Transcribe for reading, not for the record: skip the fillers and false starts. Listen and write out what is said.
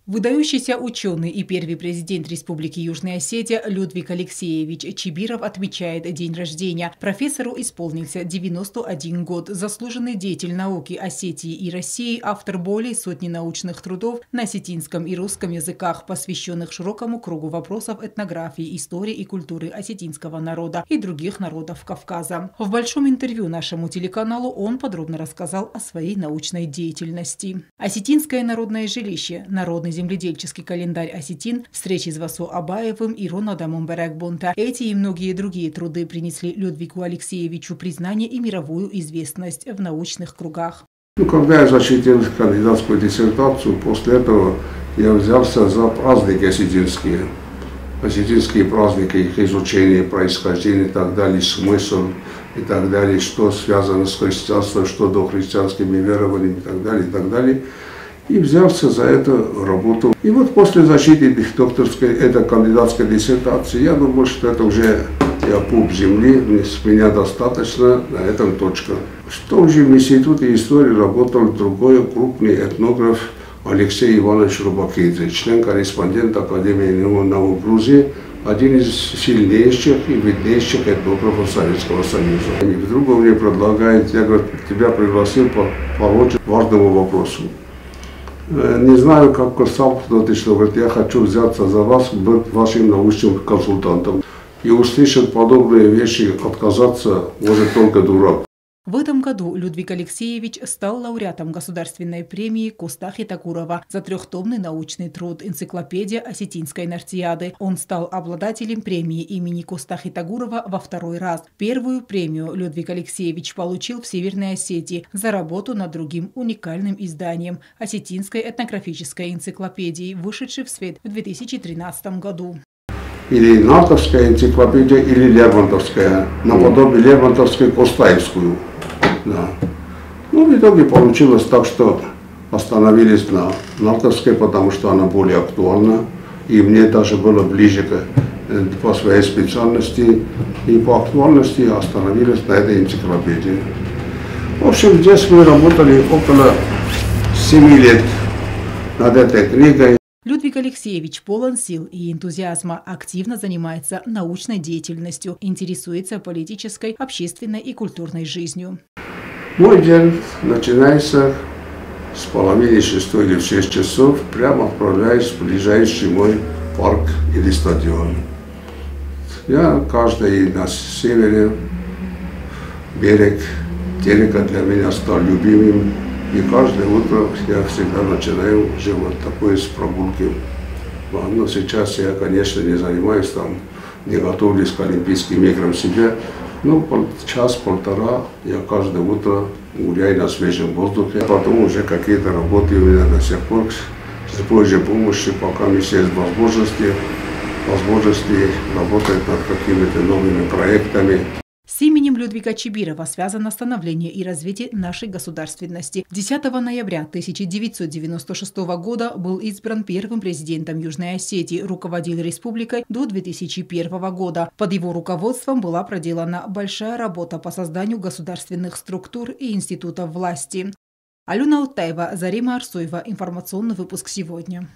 Выдающийся ученый и первый президент Республики Южная Осетия Людвиг Алексеевич Чибиров отмечает день рождения. Профессору исполнился 91 год. Заслуженный деятель науки Осетии и России, автор более сотни научных трудов на осетинском и русском языках, посвященных широкому кругу вопросов этнографии, истории и культуры осетинского народа и других народов Кавказа. В большом интервью нашему телеканалу он подробно рассказал о своей научной деятельности. Осетинское народное жилище, народный земледельческий календарь осетин, встречи с Васо Абаевым и Ронадамом Берекбунта. Эти и многие другие труды принесли Людвигу Алексеевичу признание и мировую известность в научных кругах. Когда я защитил кандидатскую диссертацию, после этого я взялся за праздники осетинские. Осетинские праздники, их изучение, происхождение и так далее, смысл и так далее, что связано с христианством, что дохристианскими верованиями и так далее, и так далее. И взялся за эту работу. И вот после защиты докторской, этой кандидатской диссертации, я думал, что это уже я пуп земли, с меня достаточно, на этом точка. В том же Институте истории работал другой крупный этнограф Алексей Иванович Рубакидзе, член-корреспондент Академии наук Грузии, один из сильнейших и виднейших этнографов Советского Союза. И вдруг он мне предлагает, я говорю, тебя пригласил по очень важному вопросу. Не знаю, как сам кто-то, что говорит, я хочу взяться за вас, быть вашим научным консультантом. И услышать подобные вещи, отказаться может только дурак. В этом году Людвиг Алексеевич стал лауреатом государственной премии Костахи Тагурова за трехтомный научный труд «Энциклопедия осетинской нартиады». Он стал обладателем премии имени Костахи Тагурова во второй раз. Первую премию Людвиг Алексеевич получил в Северной Осетии за работу над другим уникальным изданием – осетинской этнографической энциклопедией, вышедшей в свет в 2013 году. Или нартовская энциклопедия, или лермонтовская, наподобие лермонтовской Костаевскую. Да. Ну, в итоге получилось так, что остановились на нартовской, потому что она более актуальна. И мне даже было ближе по своей специальности. И по актуальности остановились на этой энциклопедии. В общем, здесь мы работали около 7 лет над этой книгой. Людвиг Алексеевич полон сил и энтузиазма, активно занимается научной деятельностью, интересуется политической, общественной и культурной жизнью. Мой день начинается с половины 6 или в 6 часов, прямо отправляюсь в ближайший мой парк или стадион. Я каждый на севере, берег Терека для меня стал любимым. И каждое утро я всегда начинаю уже вот такой с прогулки. Но сейчас я, конечно, не занимаюсь там, не готовлюсь к Олимпийским играм себя. Ну, час-полтора я каждое утро гуляю на свежем воздухе. Потом уже какие-то работы у меня до сих пор с Божьей помощью, пока у меня есть возможности работать над какими-то новыми проектами. С именем Людвига Чибирова связано становление и развитие нашей государственности. 10 ноября 1996 года был избран первым президентом Южной Осетии, руководил республикой до 2001 года. Под его руководством была проделана большая работа по созданию государственных структур и институтов власти. Алена Утаева, Зарима Арсуева. Информационный выпуск сегодня.